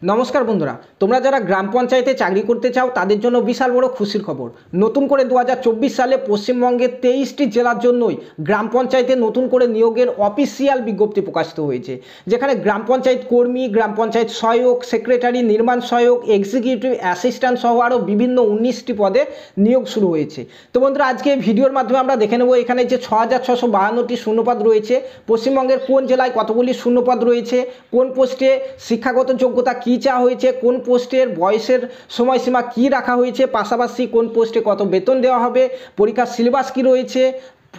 নমস্কার বন্ধুরা, তোমরা যারা গ্রাম পঞ্চায়েতে চাকরি করতে চাও তাদের জন্য বিশাল বড় খুশির খবর। নতুন করে 2024 সালে পশ্চিমবঙ্গের 23টি জেলার জন্যই গ্রাম পঞ্চায়েতে নতুন করে নিয়োগের অফিসিয়াল বিজ্ঞপ্তি প্রকাশিত হয়েছে, যেখানে গ্রাম পঞ্চায়েত কর্মী, গ্রাম পঞ্চায়েত সহায়ক, সেক্রেটারি, নির্মাণ সহায়ক, এক্সিকিউটিভ অ্যাসিস্ট্যান্ট সহ আরও বিভিন্ন 19টি পদে নিয়োগ শুরু হয়েছে। তো বন্ধুরা, আজকে ভিডিওর মাধ্যমে আমরা দেখে নেব এখানে যে 6652টি শূন্যপদ রয়েছে, পশ্চিমবঙ্গের কোন জেলায় কতগুলি শূন্যপদ রয়েছে, কোন পোস্টে শিক্ষাগত যোগ্যতা কী চাওয়া হয়েছে, কোন পোস্টের বয়সের সময়সীমা কী রাখা হয়েছে, পাশাপাশি কোন পোস্টে কত বেতন দেওয়া হবে, পরীক্ষার সিলেবাস কী রয়েছে,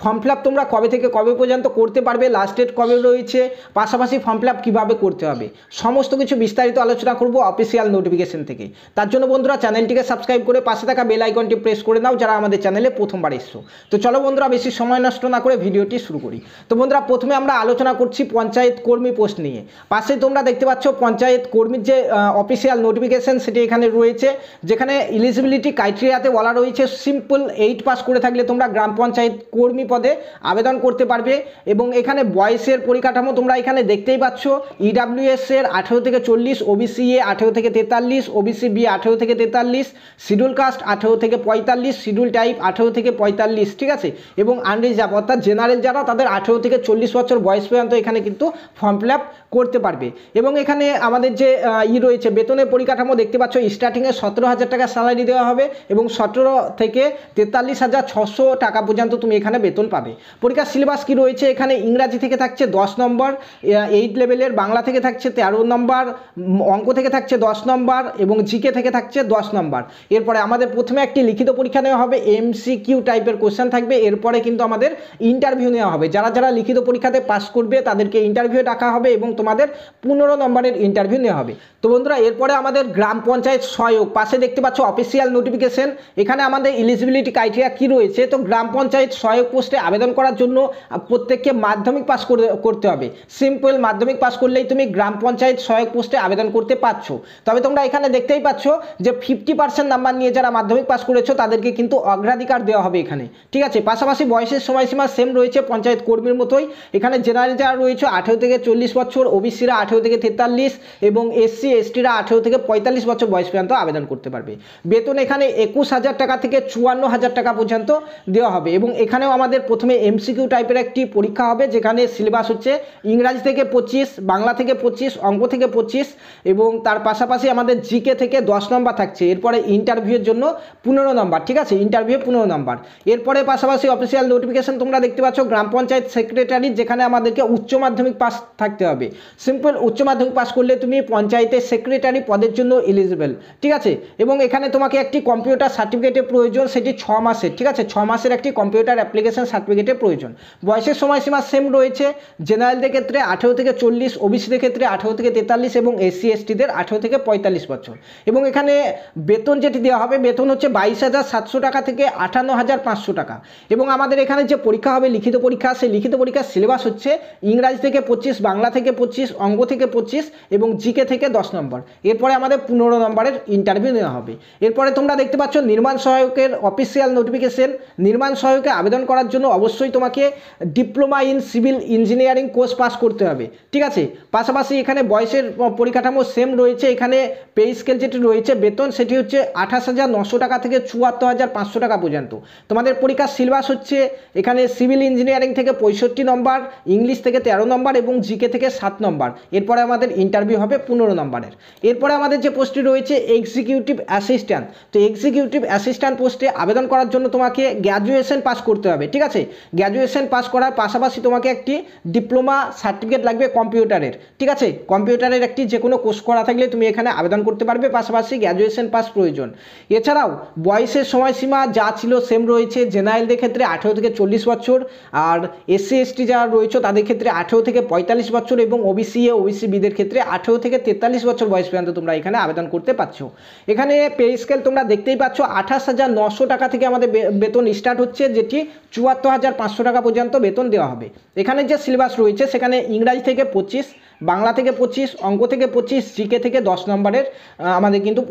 ফর্ম ফিল আপ তোমরা কবে থেকে কবে পর্যন্ত করতে পারবে, লাস্ট ডেট কবে রয়েছে, পাশাপাশি ফর্ম ফিল আপ কীভাবে করতে হবে, সমস্ত কিছু বিস্তারিত আলোচনা করব অফিসিয়াল নোটিফিকেশন থেকে। তার জন্য বন্ধুরা চ্যানেলটিকে সাবস্ক্রাইব করে পাশে থাকা বেল আইকনটি প্রেস করে নাও যারা আমাদের চ্যানেলে প্রথমবার এসছো। তো চলো বন্ধুরা, বেশি সময় নষ্ট না করে ভিডিওটি শুরু করি। তো বন্ধুরা, প্রথমে আমরা আলোচনা করছি পঞ্চায়েত কর্মী পোস্ট নিয়ে। পাশে তোমরা দেখতে পাচ্ছ পঞ্চায়েত কর্মীর যে অফিসিয়াল নোটিফিকেশন সেটি এখানে রয়েছে, যেখানে এলিজিবিলিটি ক্রাইটেরিয়াতে বলা রয়েছে সিম্পল 8 পাস করে থাকলে তোমরা গ্রাম পঞ্চায়েত কর্মী পদে আবেদন করতে পারবে। এবং এখানে বয়সের পরিকাঠামো তোমরা এখানে দেখতেই পাচ্ছ। ইডাব্লিউএস এর 18 থেকে 40, ওবিসি এ 18 থেকে 43, ওবিসি বি 18 থেকে 43, শিডিউল কাস্ট 18 থেকে 45, শিডিউল টাইপ 18 থেকে 45, ঠিক আছে। এবং আনরিজার্ভ অর্থাৎ জেনারেল যারা তাদের 18 থেকে 40 বছর বয়স পর্যন্ত এখানে কিন্তু ফর্ম ফিল আপ করতে পারবে। এবং এখানে আমাদের যে রয়েছে বেতনের পরিকাঠামো দেখতে পাচ্ছ, স্টার্টিংয়ে 17,000 টাকা স্যালারি দেওয়া হবে এবং 17 থেকে 43,600 টাকা পর্যন্ত তুমি এখানে বেতন পাবে। পরীক্ষার সিলেবাস কি রয়েছে, এখানে ইংরাজি থেকে থাকছে 10 নম্বর, 8 লেভেলের, বাংলা থেকে থাকছে 13 নম্বর, অঙ্ক থেকে থাকছে 10 নম্বর এবং জিকে থেকে থাকছে 10 নম্বর। এরপরে আমাদের প্রথমে একটি লিখিত পরীক্ষা নেওয়া হবে, এমসিকিউ টাইপের কোশ্চেন থাকবে। এরপরে কিন্তু আমাদের ইন্টারভিউ নেওয়া হবে, যারা যারা লিখিত পরীক্ষাতে পাস করবে তাদেরকে ইন্টারভিউ ডাকা হবে এবং তোমাদের 15 নম্বরের ইন্টারভিউ নেওয়া হবে। তো বন্ধুরা, এরপরে আমাদের গ্রাম পঞ্চায়েত সহায়ক, পাশে দেখতে পাচ্ছ অফিসিয়াল নোটিফিকেশন। এখানে আমাদের এলিজিবিলিটি ক্রাইটেরিয়া কি রয়েছে, তো গ্রাম পঞ্চায়েত সহায়ক পোস্টে আবেদন করার জন্য প্রত্যেককে মাধ্যমিক পাস করতে হবে। সিম্পল মাধ্যমিক পাস করলেই তুমি গ্রাম পঞ্চায়েত সহায়ক পোস্টে আবেদন করতে পারছো। তবে তোমরা এখানে দেখতেই পাচ্ছ যে 50% নাম্বার নিয়ে যারা মাধ্যমিক পাস করেছো তাদেরকে কিন্তু অগ্রাধিকার দেওয়া হবে এখানে, ঠিক আছে। পাশাপাশি বয়সের সময়সীমা সেম রয়েছে পঞ্চায়েত কর্মীর মতোই। এখানে জেনারেল যারা রয়েছে 18 থেকে 40 বছর, ওবিসিরা 18 থেকে 43 এবং এসসি এসটিরা 18 থেকে 45 বছর বয়স পর্যন্ত আবেদন করতে পারবে। বেতন এখানে 21,000 টাকা থেকে 54,000 টাকা পর্যন্ত দেওয়া হবে। এবং এখানেও আমাদের প্রথমে এমসিকিউ টাইপের একটি পরীক্ষা হবে, যেখানে সিলেবাস হচ্ছে ইংরাজি থেকে 25, বাংলা থেকে 25, অঙ্ক থেকে 25 এবং তার পাশাপাশি আমাদের জিকে থেকে 10 নম্বর থাকছে। এরপরে ইন্টারভিউয়ের জন্য 15 নম্বর, ঠিক আছে, ইন্টারভিউ 15 নম্বর। এরপরে পাশাপাশি অফিসিয়াল নোটিফিকেশন তোমরা দেখতে পাচ্ছ গ্রাম পঞ্চায়েত সেক্রেটারি, যেখানে আমাদেরকে উচ্চ মাধ্যমিক পাস থাকতে হবে। সিম্পল উচ্চ মাধ্যমিক পাস করলে তুমি পঞ্চায়েতের সেক্রেটারি পদের জন্য এলিজিবল, ঠিক আছে। এবং এখানে তোমাকে একটি কম্পিউটার সার্টিফিকেটের প্রয়োজন, সেটি 6 মাসের, ঠিক আছে, 6 মাসের একটি কম্পিউটার অ্যাপ্লিকেশন সার্টিফিকেটের প্রয়োজন। বয়সের সময়সীমা সেম রয়েছে, জেনারেলদের ক্ষেত্রে 18 থেকে 40, ওবিসিদের ক্ষেত্রে 18 থেকে 43 এবং এসসি এসটিদের 18 থেকে 45 বছর। এবং এখানে বেতন যেটি দেওয়া হবে, বেতন হচ্ছে 22,700 টাকা থেকে 58,500 টাকা। এবং আমাদের এখানে যে পরীক্ষা হবে লিখিত পরীক্ষা, সেই লিখিত পরীক্ষার সিলেবাস হচ্ছে ইংরাজি থেকে 25, বাংলা থেকে 25, অঙ্ক থেকে 25 এবং জিকে থেকে 10 নম্বর। এরপরে আমাদের 15 নম্বরের ইন্টারভিউ নেওয়া হবে। এরপরে তোমরা দেখতে পাচ্ছ নির্মাণ সহায়কের অফিসিয়াল নোটিফিকেশন। নির্মাণ সহায়কে আবেদন করার জন্য অবশ্যই তোমাকে diploma in civil engineering course pass করতে হবে, ঠিক আছে। পাশাপাশি এখানে বয়সের পরিকাঠামো সেম রয়েছে। এখানে পে স্কেল যেটি রয়েছে বেতন, সেটি হচ্ছে 28,900 টাকা থেকে 74,500 টাকা পর্যন্ত। তোমাদের পরীক্ষার সিলেবাস হচ্ছে এখানে সিভিল ইঞ্জিনিয়ারিং থেকে 65 নম্বর, ইংলিশ থেকে 13 নম্বর এবং জিকে থেকে 7 নম্বর। এরপরে আমাদের ইন্টারভিউ হবে 15 নম্বরের। এরপরে আমাদের যে পোস্টটি রয়েছে এক্সিকিউটিভ অ্যাসিস্ট্যান্ট, তো এক্সিকিউটিভ অ্যাসিস্ট্যান্ট পোস্টে আবেদন করার জন্য তোমাকে গ্র্যাজুয়েশন পাস করতে হবে, ঠিক আছে। গ্র্যাজুয়েশন পাস করার পাশাপাশি তোমাকে একটি ডিপ্লোমা সার্টিফিকেট লাগবে কম্পিউটারের, ঠিক আছে। কম্পিউটারের একটি যে কোনো কোর্স করা থাকলে তুমি এখানে আবেদন করতে পারবে, পাশাপাশি গ্র্যাজুয়েশন পাস প্রয়োজন। এছাড়াও বয়সের সময়সীমা যা ছিল সেম রয়েছে, জেনারেলদের ক্ষেত্রে 18 থেকে 40 বছর আর এসসি এসটি যারা রয়েছে তাদের ক্ষেত্রে 18 থেকে 45 বছর এবং ওবিসি এ ওবিসি বিদের ক্ষেত্রে 18 থেকে 43 বছর বয়স পর্যন্ত তোমরা এখানে আবেদন করতে পারছো। এখানে পে স্কেল তোমরা দেখতেই পাচ্ছ 28,900 টাকা থেকে আমাদের বেতন স্টার্ট হচ্ছে, যেটি 74,500 টাকা পর্যন্ত বেতন দেওয়া হবে। এখানে যে সিলেবাস রয়েছে সেখানে ইংরাজি থেকে 25, বাংলা থেকে 25, অঙ্ক থেকে 25, জিকে থেকে 10 নম্বরের আমাদের কিন্তু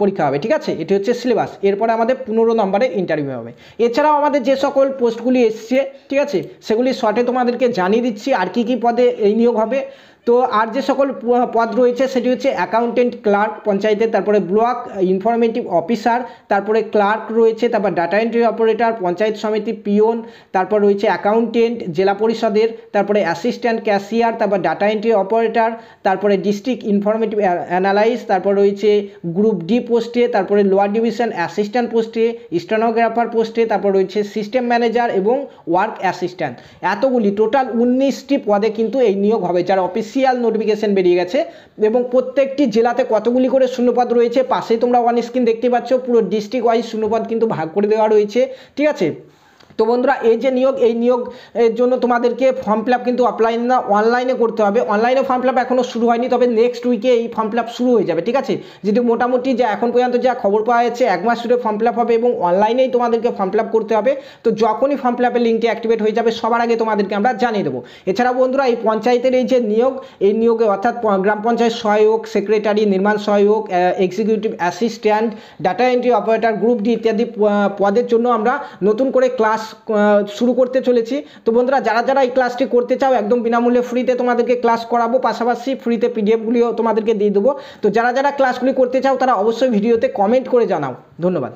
পরীক্ষা হবে, ঠিক আছে। এটি হচ্ছে সিলেবাস। এরপরে আমাদের 15 নম্বরের ইন্টারভিউ হবে। এছাড়াও আমাদের যে সকল পোস্টগুলি এসছে, ঠিক আছে, সেগুলি শর্টে তোমাদেরকে জানিয়ে দিচ্ছি আর কি পদে এই নিয়োগ হবে। তো আর যে সকল পদ রয়েছে সেটি হচ্ছে অ্যাকাউন্টেন্ট ক্লার্ক পঞ্চায়েতের, তারপরে ব্লক ইনফরমেটিভ অফিসার, তারপরে ক্লার্ক রয়েছে, তারপর ডাটা এন্ট্রি অপারেটর, পঞ্চায়েত সমিতি পিওন, তারপর রয়েছে অ্যাকাউন্টেন্ট জেলা পরিষদের, তারপরে অ্যাসিস্ট্যান্ট ক্যাশিয়ার, তারপর ডাটা এন্ট্রি অপারেটর, তারপরে ডিস্ট্রিক্ট ইনফরমেটিভ অ্যানালাইস, তারপর রয়েছে গ্রুপ ডি পোস্টে, তারপরে লোয়ার ডিভিশন অ্যাসিস্ট্যান্ট পোস্টে, স্টেনোগ্রাফার পোস্টে, তারপর রয়েছে সিস্টেম ম্যানেজার এবং ওয়ার্ক অ্যাসিস্ট্যান্ট। এতগুলি টোটাল 19টি পদে কিন্তু এই নিয়োগ হবে, যার অফিসিয়াল নোটিফিকেশন বেরিয়ে গেছে। এবং প্রত্যেকটি জেলাতে কতগুলি করে শূন্যপদ রয়েছে পাশেই তোমরা অন স্ক্রিন দেখতে পাচ্ছ, পুরো ডিস্ট্রিক্ট ওয়াইজ শূন্যপদ কিন্তু ভাগ করে দেওয়া রয়েছে, ঠিক আছে। তো বন্ধুরা, এই যে নিয়োগ, এই নিয়োগের জন্য তোমাদেরকে ফর্ম ফিল আপ কিন্তু অফলাইন না অনলাইনে করতে হবে। অনলাইনে ফর্ম ফিল আপ এখনও শুরু হয়নি, তবে নেক্সট উইকে এই ফর্ম ফিল আপ শুরু হয়ে যাবে, ঠিক আছে। যেটি মোটামুটি যে এখন পর্যন্ত যা খবর পাওয়া যাচ্ছে 1 মাস ধরে ফর্ম ফিল আপ হবে এবং অনলাইনেই তোমাদেরকে ফর্ম ফিল আপ করতে হবে। তো যখনই ফর্ম ফিল আপের লিঙ্কটি অ্যাক্টিভেট হয়ে যাবে সবার আগে তোমাদেরকে আমরা জানিয়ে দেবো। এছাড়াও বন্ধুরা, এই পঞ্চায়েতের এই যে নিয়োগ, এই নিয়োগে অর্থাৎ গ্রাম পঞ্চায়েত সহায়ক, সেক্রেটারি, নির্মাণ সহায়ক, executive assistant, data entry operator, group D ইত্যাদি পদের জন্য আমরা নতুন করে ক্লাস শুরু করতে চলেছি। তো বন্ধুরা, যারা যারা এই ক্লাসটি করতে চাও একদম বিনামূল্যে ফ্রিতে তোমাদেরকে ক্লাস করাবো, পাশাপাশি ফ্রিতে পিডিএফগুলিও তোমাদেরকে দিয়ে দেবো। তো যারা যারা ক্লাসগুলি করতে চাও তারা অবশ্যই ভিডিওতে কমেন্ট করে জানাও। ধন্যবাদ।